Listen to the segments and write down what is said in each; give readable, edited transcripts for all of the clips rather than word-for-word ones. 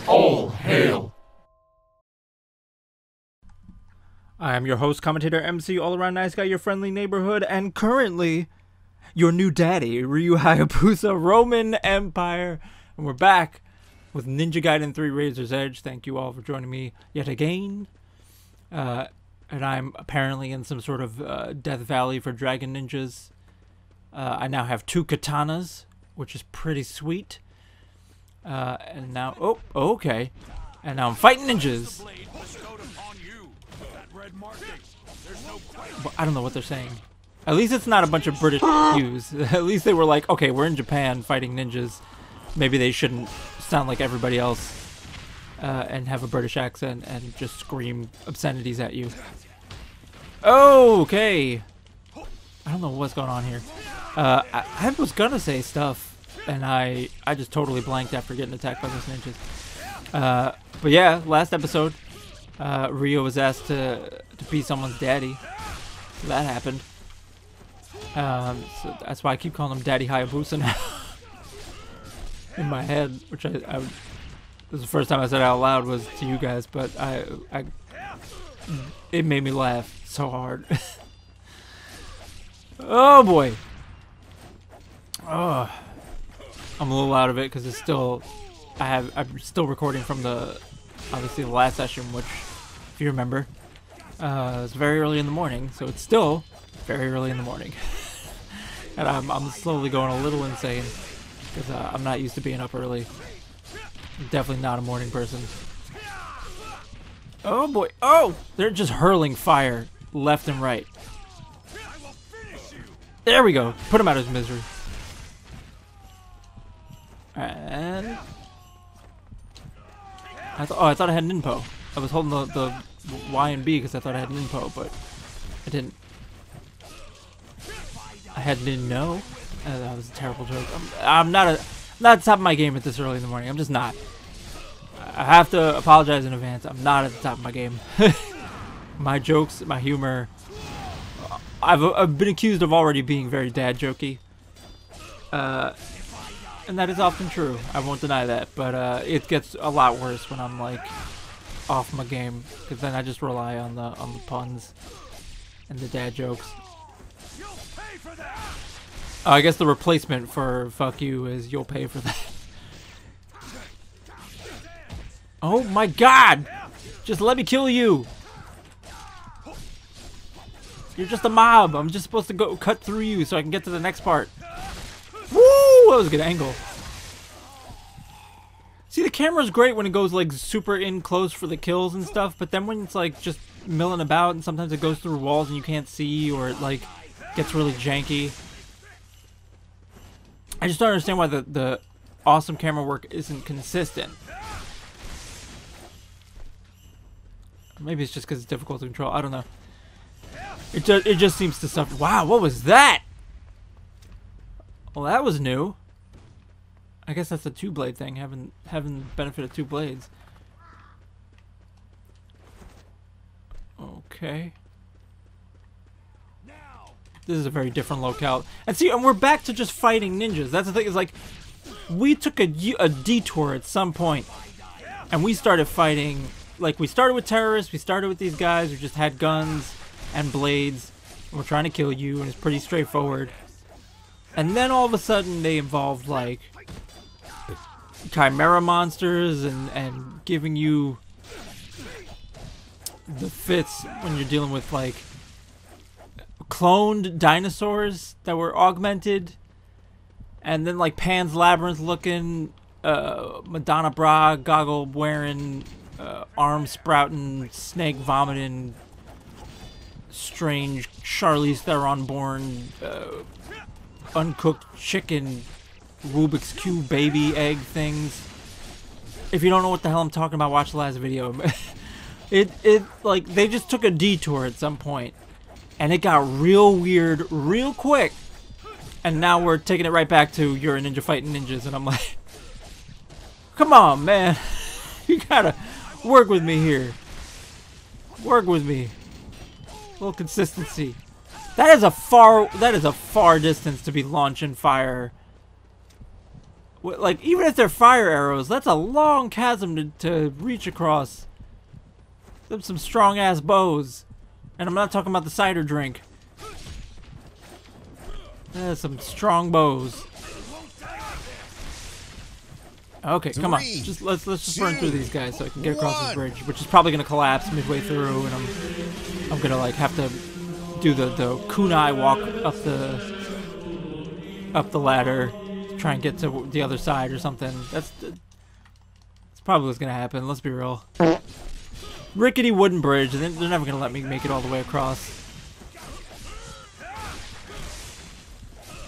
All hail! I am your host, commentator, MC, all-around nice guy, your friendly neighborhood, and currently, your new daddy, Ryu Hayabusa, Roman Empire. And we're back with Ninja Gaiden 3 Razor's Edge. Thank you all for joining me yet again. And I'm apparently in some sort of Death Valley for Dragon Ninjas. I now have 2 katanas, which is pretty sweet. And now, oh, okay. And now I'm fighting ninjas. But I don't know what they're saying. At least it's not a bunch of British Jews. At least they were like, okay, we're in Japan fighting ninjas. Maybe they shouldn't sound like everybody else and have a British accent and just scream obscenities at you. Okay. I don't know what's going on here. I was gonna say stuff, and I just totally blanked after getting attacked by those ninjas. But yeah, last episode, Ryo was asked to be someone's daddy. So that happened. So that's why I keep calling him Daddy Hayabusa now. In my head, which this is the first time I said it out loud was to you guys, but it made me laugh so hard. Oh boy. Oh, I'm a little out of it because it's still, I'm still recording from obviously the last session, which, if you remember, it's very early in the morning, so it's still very early in the morning. And I'm slowly going a little insane because I'm not used to being up early. I'm definitely not a morning person. Oh boy. Oh! They're just hurling fire left and right. There we go. Put him out of his misery. And I thought I had Ninpo. I was holding the Y and B because I thought I had Ninpo, but I didn't. I had Ninno. That was a terrible joke. I'm not at the top of my game at this early in the morning. I'm just not. I have to apologize in advance. I'm not at the top of my game. My jokes, my humor. I've been accused of already being very dad jokey. And that is often true. I won't deny that. But it gets a lot worse when I'm like off my game, because then I just rely on the puns and the dad jokes. Oh, I guess the replacement for fuck you is you'll pay for that. Oh my god! Just let me kill you! You're just a mob. I'm just supposed to go cut through you so I can get to the next part. Woo! That was a good angle. See, the camera's great when it goes like super in close for the kills and stuff, but then when it's like just milling about and sometimes it goes through walls and you can't see, or it like gets really janky. I just don't understand why the awesome camera work isn't consistent. Maybe it's just because it's difficult to control. I don't know. It just seems to suffer. Wow, what was that? Well, that was new. I guess that's a 2-blade thing, having the benefit of 2 blades. Okay. This is a very different locale. And see, and we're back to just fighting ninjas. That's the thing, is like, we took a detour at some point, and we started fighting, like, we started with terrorists, we started with these guys who just had guns and blades, and we're trying to kill you, and it's pretty straightforward. And then all of a sudden they involved like chimera monsters and giving you the fits when you're dealing with like cloned dinosaurs that were augmented, and then like Pan's Labyrinth looking Madonna bra goggle wearing arm sprouting snake vomiting strange Charlize Theron born uncooked chicken Rubik's Cube baby egg things. If you don't know what the hell I'm talking about, watch the last video. it like they just took a detour at some point and it got real weird real quick, and now we're taking it right back to you're a ninja fighting ninjas, and I'm like, come on man, you gotta work with me here, work with me, a little consistency. That is a far distance to be launching fire Like, even if they're fire arrows, that's a long chasm to reach across. Them some strong-ass bows. And I'm not talking about the cider drink. Some strong bows. Okay, come on. Let's just run through these guys so I can get across this bridge, which is probably gonna collapse midway through, and I'm gonna like have to do the kunai walk up the ladder to try and get to the other side or something. That's probably what's gonna happen. Let's be real. Rickety wooden bridge. They're never gonna let me make it all the way across.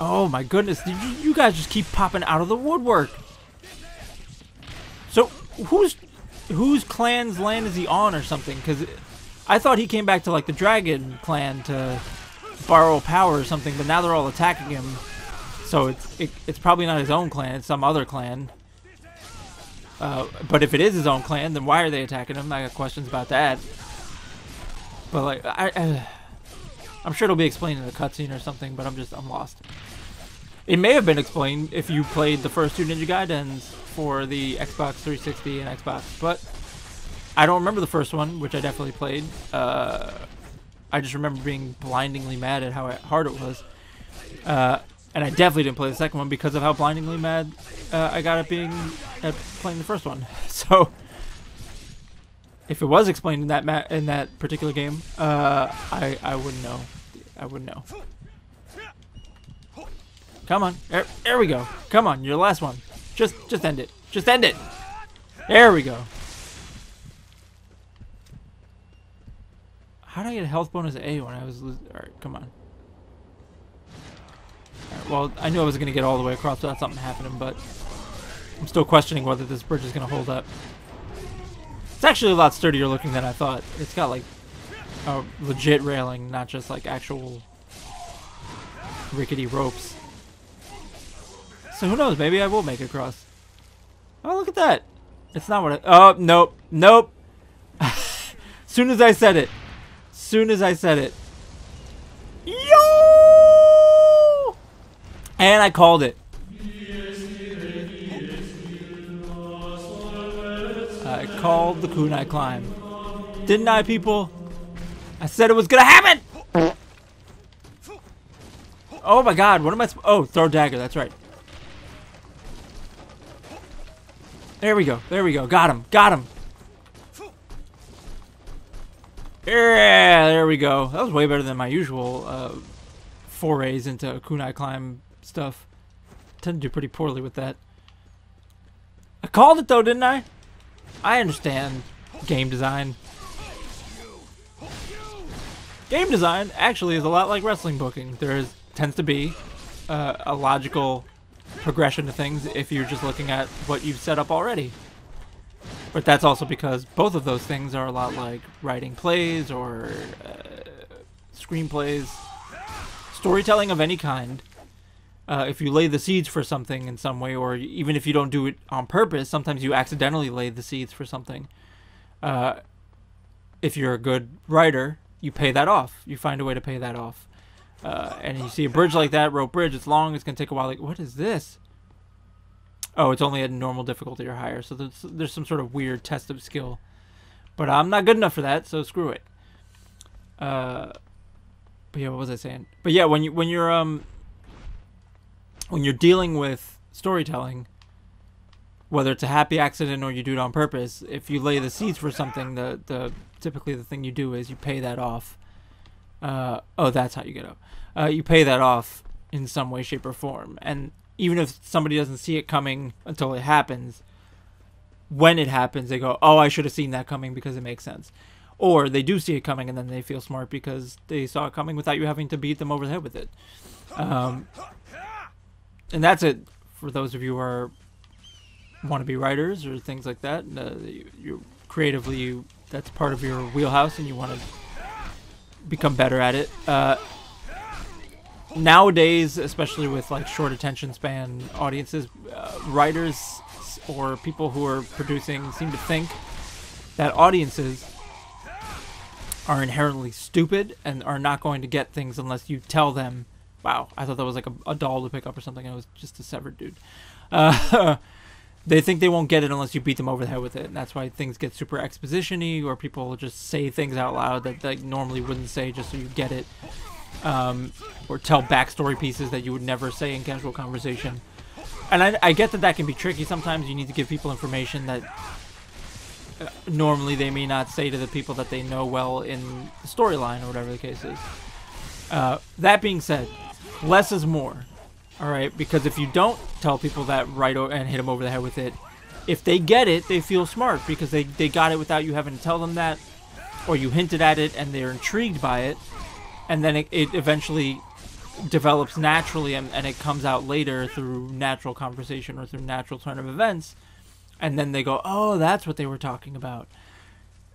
Oh my goodness! You guys just keep popping out of the woodwork. So whose clan's land is he on or something? Because I thought he came back to like the dragon clan to borrow power or something, but now they're all attacking him. So it's probably not his own clan; it's some other clan. But if it is his own clan, then why are they attacking him? I got questions about that. But like I'm sure it'll be explained in the cutscene or something. But I'm lost. It may have been explained if you played the first two Ninja Gaidens for the Xbox 360 and Xbox, but I don't remember the first one, which I definitely played. I just remember being blindingly mad at how hard it was. And I definitely didn't play the second one because of how blindingly mad I got at playing the first one. So if it was explained in that particular game, I wouldn't know. I wouldn't know. Come on. There we go. Come on, you're the last one. Just end it. Just end it. There we go. How did I get a health bonus A when I was losing? Alright, come on. Alright, well, I knew I was going to get all the way across without something happening, but I'm still questioning whether this bridge is going to hold up. It's actually a lot sturdier looking than I thought. It's got like a legit railing, not just like actual rickety ropes. So who knows? Maybe I will make it across. Oh, look at that! It's not what I... Oh, nope. Nope! Soon as I said it. Soon as I said it. Yo! And I called it. I called the kunai climb. Didn't I, people? I said it was gonna happen! Oh my god, what am I... Oh, throw dagger, that's right. There we go. There we go. Got him. Got him. Yeah, there we go. That was way better than my usual forays into kunai climb stuff. Tend to do pretty poorly with that. I called it though, didn't I? I understand game design. Game design actually is a lot like wrestling booking. Tends to be a logical progression to things if you're just looking at what you've set up already. But that's also because both of those things are a lot like writing plays or screenplays. Storytelling of any kind. If you lay the seeds for something in some way, or even if you don't do it on purpose, sometimes you accidentally lay the seeds for something. If you're a good writer, you pay that off. You find a way to pay that off. And you see a bridge like that, rope bridge, it's long, it's going to take a while. Like, what is this? Oh, it's only at normal difficulty or higher, so there's some sort of weird test of skill. But I'm not good enough for that, so screw it. But yeah, what was I saying? But yeah, when you're dealing with storytelling, whether it's a happy accident or you do it on purpose, if you lay the seeds for something, typically the thing you do is you pay that off. Oh, that's how you get up. You pay that off in some way, shape, or form. And even if somebody doesn't see it coming until it happens, when it happens, they go, oh, I should have seen that coming because it makes sense. Or they do see it coming and then they feel smart because they saw it coming without you having to beat them over the head with it. And that's it for those of you who are want to be writers or things like that. You creatively, that's part of your wheelhouse and you want to become better at it. Nowadays, especially with like short attention span audiences, writers or people who are producing seem to think that audiences are inherently stupid and are not going to get things unless you tell them Wow, I thought that was like a doll to pick up or something, and it was just a severed dude. They think they won't get it unless you beat them over the head with it, and that's why things get super exposition-y, or people just say things out loud that they normally wouldn't say just so you get it, or tell backstory pieces that you would never say in casual conversation. And I get that can be tricky sometimes. You need to give people information that normally they may not say to the people that they know well in the storyline or whatever the case is. That being said, less is more. Alright, because if you don't tell people that right and hit them over the head with it, if they get it, they feel smart because they got it without you having to tell them that, or you hinted at it and they're intrigued by it, and then it eventually develops naturally and it comes out later through natural conversation or through natural turn of events, and then they go, oh, that's what they were talking about.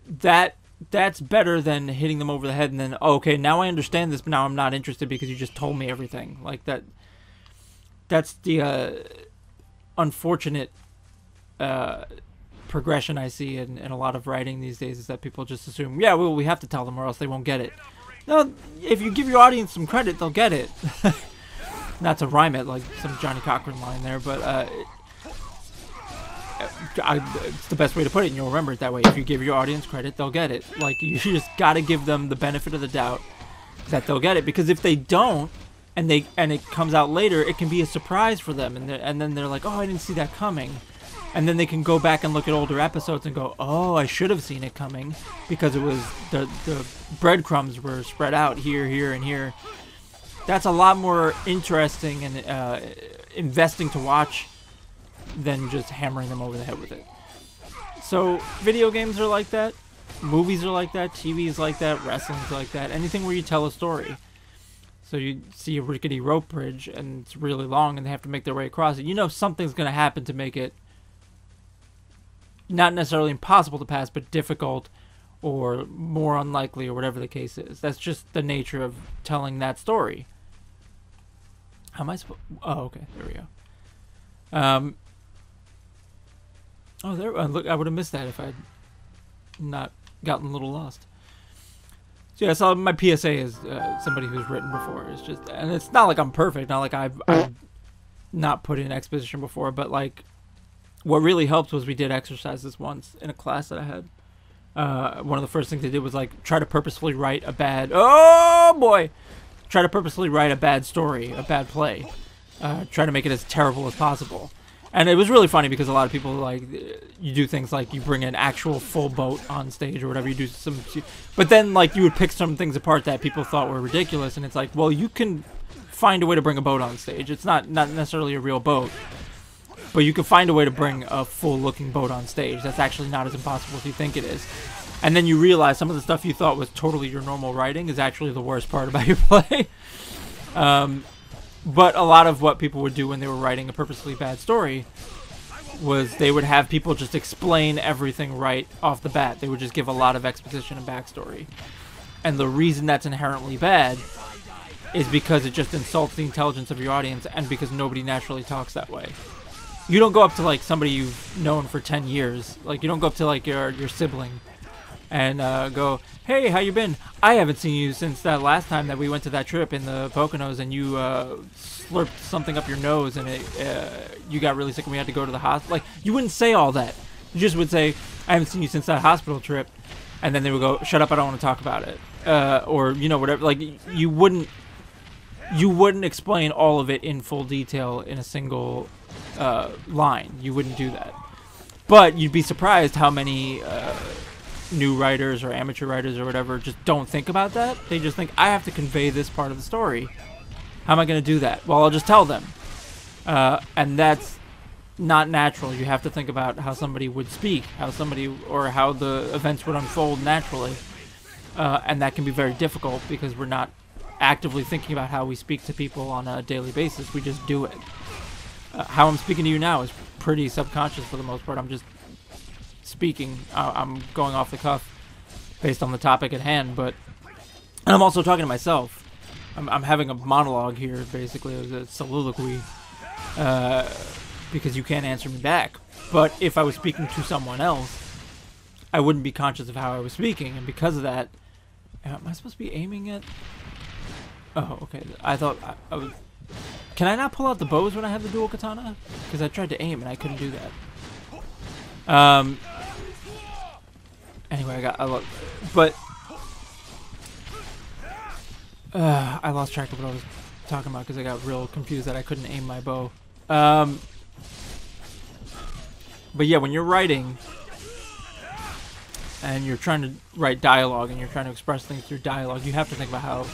That's better than hitting them over the head and then, oh, okay, now I understand this, but now I'm not interested because you just told me everything. Like that. That's the unfortunate progression I see in a lot of writing these days, is that people just assume, yeah, well, we have to tell them or else they won't get it. No, if you give your audience some credit, they'll get it. Not to rhyme it like some Johnny Cochran line there, but it's the best way to put it, and you'll remember it that way. If you give your audience credit, they'll get it. Like, you just got to give them the benefit of the doubt that they'll get it, because if they don't, and it comes out later, it can be a surprise for them, and then they're like, oh, I didn't see that coming, and then they can go back and look at older episodes and go, oh, I should have seen it coming, because it was the breadcrumbs were spread out here, and here. That's a lot more interesting and investing to watch than just hammering them over the head with it. So video games are like that, movies are like that, TV is like that, wrestling's like that, anything where you tell a story. So you see a rickety rope bridge and it's really long and they have to make their way across it. You know something's going to happen to make it not necessarily impossible to pass, but difficult or more unlikely or whatever the case is. That's just the nature of telling that story. How am I supposed... Oh, okay. There we go. Oh, there... look, I would have missed that if I'd not gotten a little lost. So yeah, so my PSA is somebody who's written before. It's just, and it's not like I'm perfect, not like I've not put in exposition before, but like what really helped was we did exercises once in a class that I had. One of the first things they did was like try to purposefully write a bad, try to purposefully write a bad story, a bad play. Try to make it as terrible as possible. And it was really funny because a lot of people, like, you do things like you bring an actual full boat on stage or whatever, you do some... But then, like, you would pick some things apart that people thought were ridiculous, and it's like, well, you can find a way to bring a boat on stage. It's not necessarily a real boat, but you can find a way to bring a full-looking boat on stage. That's actually not as impossible as you think it is. And then you realize some of the stuff you thought was totally your normal writing is actually the worst part about your play. But a lot of what people would do when they were writing a purposely bad story was they would have people just explain everything right off the bat. They would just give a lot of exposition and backstory. And the reason that's inherently bad is because it just insults the intelligence of your audience and because nobody naturally talks that way. You don't go up to like somebody you've known for 10 years. Like you don't go up to like your sibling and go, hey, how you been? I haven't seen you since that last time that we went to that trip in the Poconos and you slurped something up your nose and you got really sick and we had to go to the hospital. Like, you wouldn't say all that. You just would say, I haven't seen you since that hospital trip. And then they would go, shut up, I don't want to talk about it. Or, you know, whatever. Like, you wouldn't explain all of it in full detail in a single line. You wouldn't do that. But you'd be surprised how many... new writers or amateur writers or whatever just don't think about that. They just think, I have to convey this part of the story. How am I going to do that? Well, I'll just tell them. And that's not natural. You have to think about how somebody would speak, how the events would unfold naturally. And that can be very difficult because we're not actively thinking about how we speak to people on a daily basis. We just do it. How I'm speaking to you now is pretty subconscious for the most part. I'm just speaking. I'm going off the cuff based on the topic at hand, but and I'm also talking to myself. I'm having a monologue here, basically, a soliloquy, because you can't answer me back. But if I was speaking to someone else, I wouldn't be conscious of how I was speaking, and because of that, am I supposed to be aiming at? Oh, okay. I thought I was... Can I not pull out the bows when I have the dual katana? Because I tried to aim and I couldn't do that. Anyway, but I lost track of what I was talking about because I got real confused that I couldn't aim my bow. But yeah, when you're writing and you're trying to write dialogue and you're trying to express things through dialogue, you have to think about how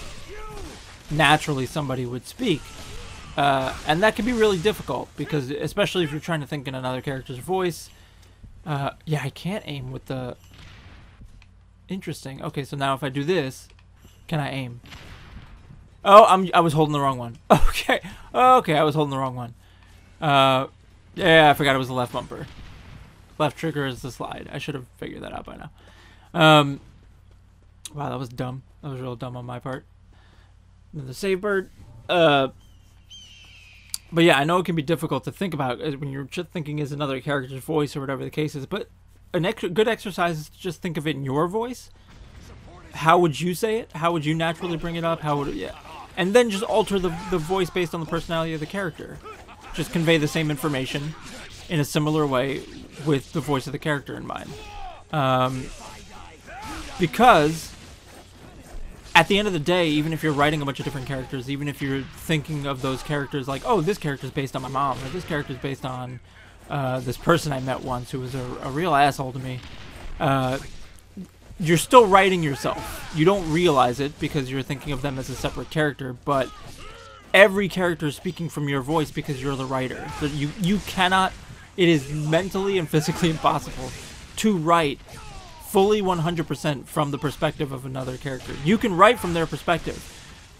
naturally somebody would speak. And that can be really difficult because, especially if you're trying to think in another character's voice. Yeah, I can't aim with the... Interesting. Okay, so now if I do this, can I aim? Oh, I was holding the wrong one. Okay. Okay, I was holding the wrong one. Yeah, I forgot it was the left bumper. Left trigger is the slide. I should have figured that out by now. Wow, that was dumb. That was real dumb on my part. Then the save bird. But yeah, I know it can be difficult to think about when you're just thinking as another character's voice or whatever the case is, but good exercise is to just think of it in your voice. How would you say it? How would you naturally bring it up? How would it, yeah. And then just alter the voice based on the personality of the character. Just convey the same information in a similar way with the voice of the character in mind. Because at the end of the day, even if you're writing a bunch of different characters, even if you're thinking of those characters like, oh, this character's based on my mom, or this character's based on this person I met once who was a real asshole to me, you're still writing yourself. You don't realize it because you're thinking of them as a separate character, but every character is speaking from your voice because you're the writer. So you cannot, it is mentally and physically impossible to write fully 100% from the perspective of another character. You can write from their perspective,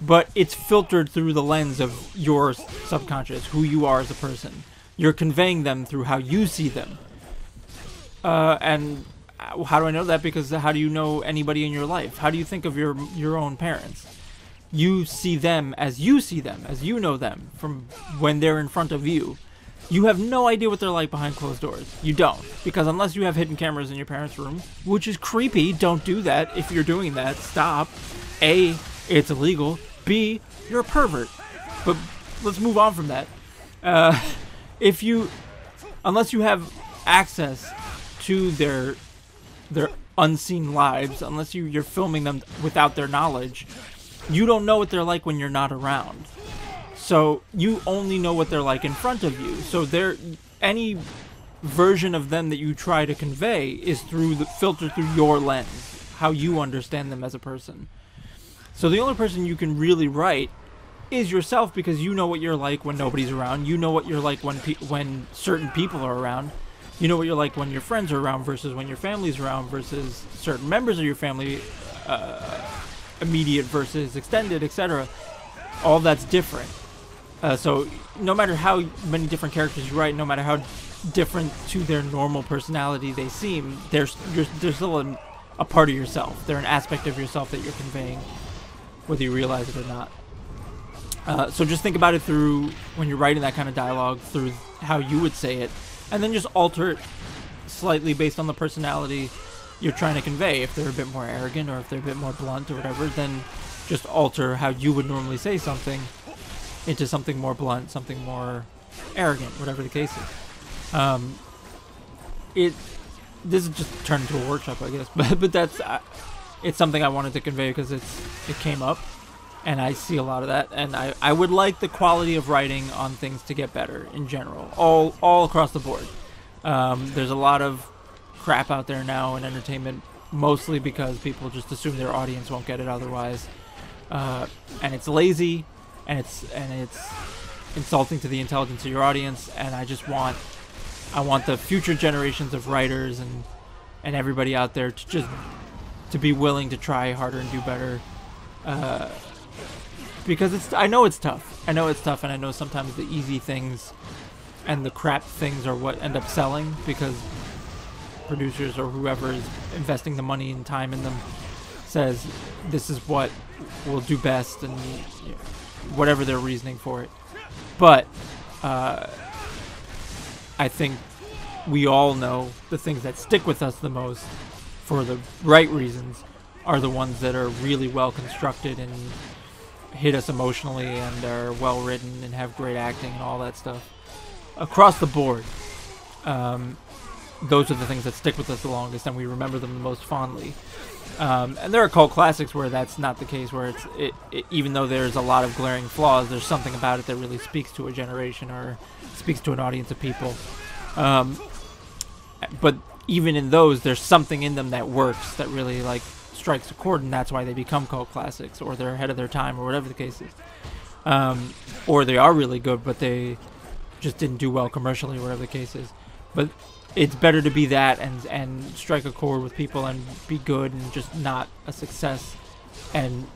but it's filtered through the lens of your subconscious, who you are as a person. You're conveying them through how you see them. And how do I know that? Because how do you know anybody in your life? How do you think of your own parents? You see them, as you know them from when they're in front of you. You have no idea what they're like behind closed doors. You don't. Because unless you have hidden cameras in your parents' room, which is creepy, don't do that. If you're doing that, stop. A, it's illegal. B, you're a pervert. But let's move on from that. Unless you have access to their unseen lives, unless you're filming them without their knowledge, you don't know what they're like when you're not around. So you only know what they're like in front of you. So any version of them that you try to convey is filtered through your lens, how you understand them as a person. So the only person you can really write is yourself, because you know what you're like when nobody's around. You know what you're like when certain people are around. You know what you're like when your friends are around versus when your family's around versus certain members of your family, immediate versus extended, etc. All that's different. So no matter how many different characters you write, no matter how different to their normal personality they seem, there's still a part of yourself. They're an aspect of yourself that you're conveying, whether you realize it or not. So just think about it through, when you're writing that kind of dialogue, through how you would say it, and then just alter it slightly based on the personality you're trying to convey. If they're a bit more arrogant or if they're a bit more blunt or whatever, then just alter how you would normally say something into something more blunt, something more arrogant, whatever the case is. This is just turned into a workshop, I guess, but that's it's something I wanted to convey because it came up, and I see a lot of that, and I would like the quality of writing on things to get better in general, all across the board. There's a lot of crap out there now in entertainment, mostly because people just assume their audience won't get it otherwise, and it's lazy, and it's insulting to the intelligence of your audience. And I want the future generations of writers and everybody out there to be willing to try harder and do better, because I know it's tough, and I know sometimes the easy things and the crap things are what end up selling, because producers or whoever is investing the money and time in them says this is what will do best, and whatever their reasoning for it. But I think we all know the things that stick with us the most, for the right reasons, are the ones that are really well constructed hit us emotionally and are well written and have great acting and all that stuff. Across the board, those are the things that stick with us the longest and we remember them the most fondly. And there are cult classics where that's not the case, where even though there's a lot of glaring flaws, there's something about it that really speaks to a generation or speaks to an audience of people. But even in those, there's something in them that works, that really like strikes a chord, and that's why they become cult classics, or they're ahead of their time, or whatever the case is. Or they are really good, but they just didn't do well commercially, or whatever the case is. But it's better to be that and strike a chord with people and be good and just not a success and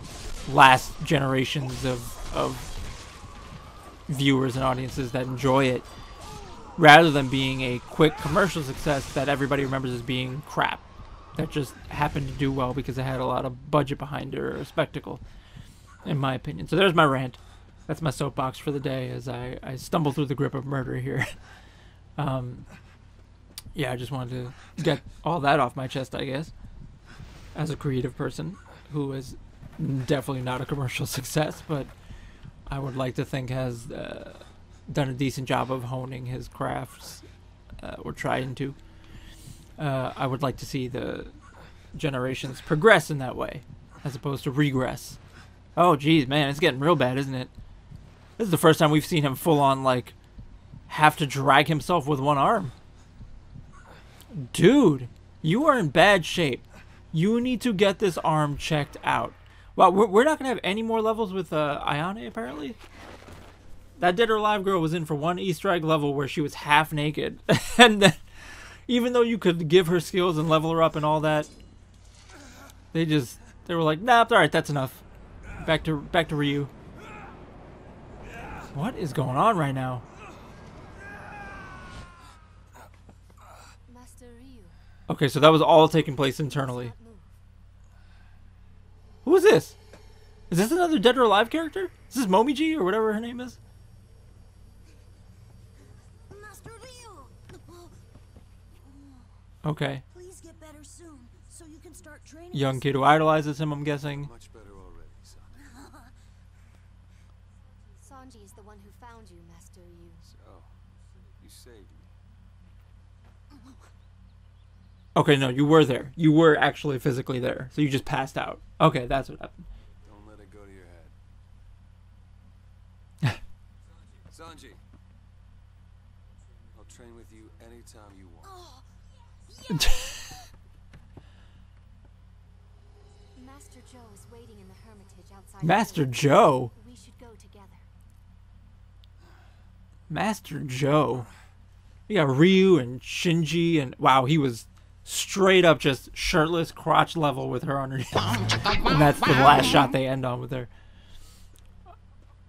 last generations of viewers and audiences that enjoy it, rather than being a quick commercial success that everybody remembers as being crap, that just happened to do well because it had a lot of budget behind it or a spectacle, in my opinion. So there's my rant. That's my soapbox for the day as I stumble through the grip of murder here. Yeah, I just wanted to get all that off my chest, I guess, as a creative person who is definitely not a commercial success, but I would like to think has done a decent job of honing his crafts, or trying to. I would like to see the generations progress in that way, as opposed to regress. Oh, geez, man, it's getting real bad, isn't it? This is the first time we've seen him full on, like, have to drag himself with one arm. Dude, you are in bad shape. You need to get this arm checked out. Well, we're not going to have any more levels with Ayane, apparently. That Dead or Alive girl was in for one Easter egg level where she was half naked. And then, even though you could give her skills and level her up and all that, they were like, nah, it's alright, that's enough. Back to Ryu. What is going on right now? Okay, so that was all taking place internally. Who is this? Is this another Dead or Alive character? Is this Momiji or whatever her name is? Okay. Please get better soon, so you can start training. Young kid who idolizes him, I'm guessing. Much better already, son. Sanji is the one who found you, Master Yu. So, you saved me. Okay, no, you were there. You were actually physically there. So you just passed out. Okay, that's what happened. Don't let it go to your head. Sanji, I'll train with you anytime you want. Master Joe is waiting in the hermitage outside. Master Joe? We should go together. Master Joe. We got Ryu and Shinji and wow, he was straight up just shirtless, crotch level with her underneath. And that's the last shot they end on with her.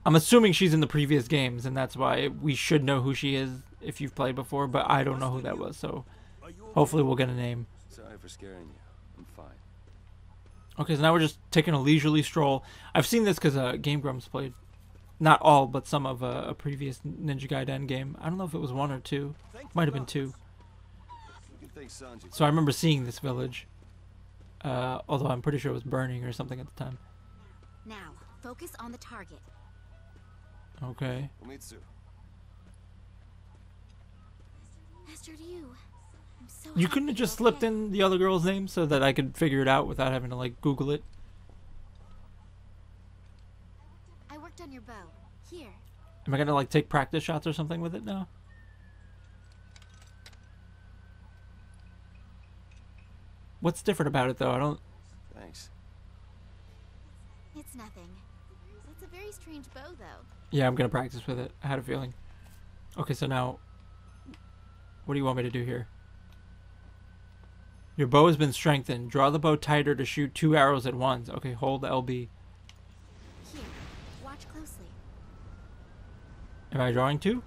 I'm assuming she's in the previous games, and that's why we should know who she is if you've played before, but I don't know who that was, so hopefully we'll get a name. Sorry for scaring you. I'm fine. Okay, so now we're just taking a leisurely stroll. I've seen this because Game Grumps played, not all, but some of a previous Ninja Gaiden game. I don't know if it was 1 or 2. Might have been 2. So I remember seeing this village, although I'm pretty sure it was burning or something at the time. Now, focus on the target. Okay. Umitsu. Master Yu, I'm so You couldn't have just slipped in the other girl's name so that I could figure it out without having to, like, Google it? I worked on your bow. Here. Am I gonna, like, take practice shots or something with it now? What's different about it, though? I don't... Thanks. It's nothing. It's a very strange bow, though. Yeah, I'm gonna practice with it. I had a feeling. Okay, so now... What do you want me to do here? Your bow has been strengthened. Draw the bow tighter to shoot 2 arrows at once. Okay, hold LB. Here, watch closely. Am I drawing 2?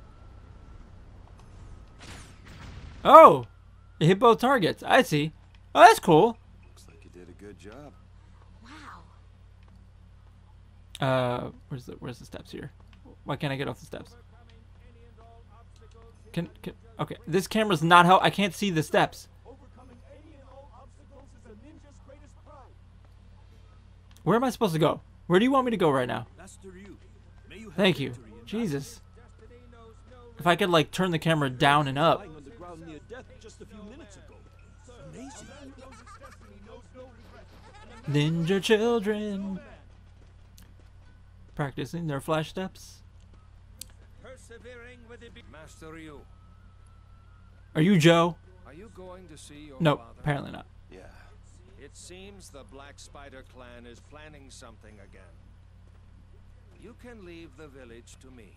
Oh! It hit both targets. I see. Oh, that's cool. Looks like you did a good job. Wow. Where's the steps here? Why can't I get off the steps? Can okay, this camera's not how I can't see the steps. Where am I supposed to go? Where do you want me to go right now? Thank you. Jesus. If I could, like, turn the camera down and up. Ninja children. Practicing their flash steps. Master Ryu, Are you Joe? are you going to see your Nope, father? apparently not. Yeah. It seems the Black Spider clan is planning something again. You can leave the village to me.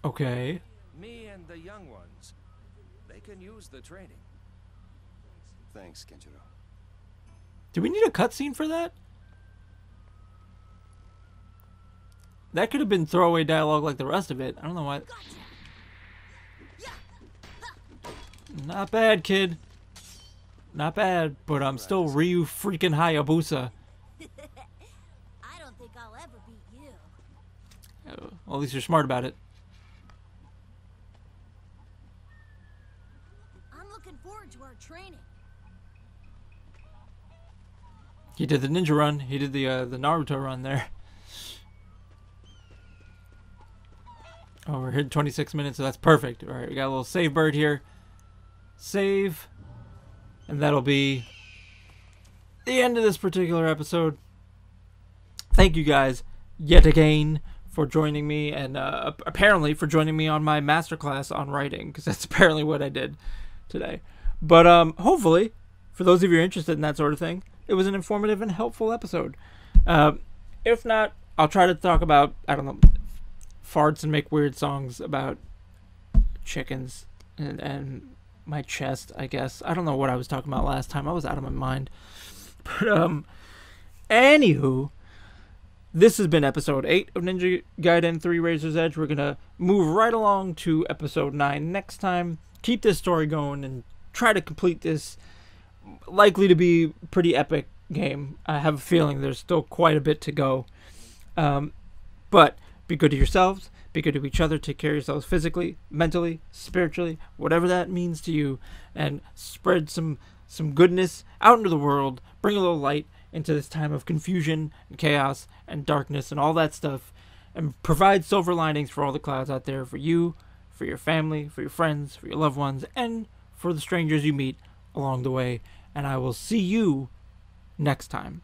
Okay. Me and the young ones. They can use the training. Thanks, Kenjiro. Do we need a cutscene for that? That could have been throwaway dialogue like the rest of it. I don't know why. Not bad, kid. Not bad, but I'm still Ryu freaking Hayabusa. I don't think I'll ever beat you. Well, at least you're smart about it. I'm looking forward to our training. He did the ninja run. He did the Naruto run there. Oh, we're hitting 26 minutes, so that's perfect. All right, we got a little save bird here. Save. And that'll be the end of this particular episode. Thank you guys yet again for joining me, and apparently for joining me on my masterclass on writing, because that's apparently what I did today. But hopefully, for those of you interested in that sort of thing, it was an informative and helpful episode. If not, I'll try to talk about, I don't know, farts and make weird songs about chickens and my chest, I guess. I don't know what I was talking about last time. I was out of my mind. But anywho, this has been episode 8 of Ninja Gaiden 3 Razor's Edge. We're gonna move right along to episode 9 next time. Keep this story going and try to complete this likely to be pretty epic game. I have a feeling there's still quite a bit to go. But be good to yourselves, be good to each other, take care of yourselves physically, mentally, spiritually, whatever that means to you, and spread some goodness out into the world, bring a little light into this time of confusion and chaos and darkness and all that stuff, and provide silver linings for all the clouds out there, for you, for your family, for your friends, for your loved ones, and for the strangers you meet along the way. And I will see you next time.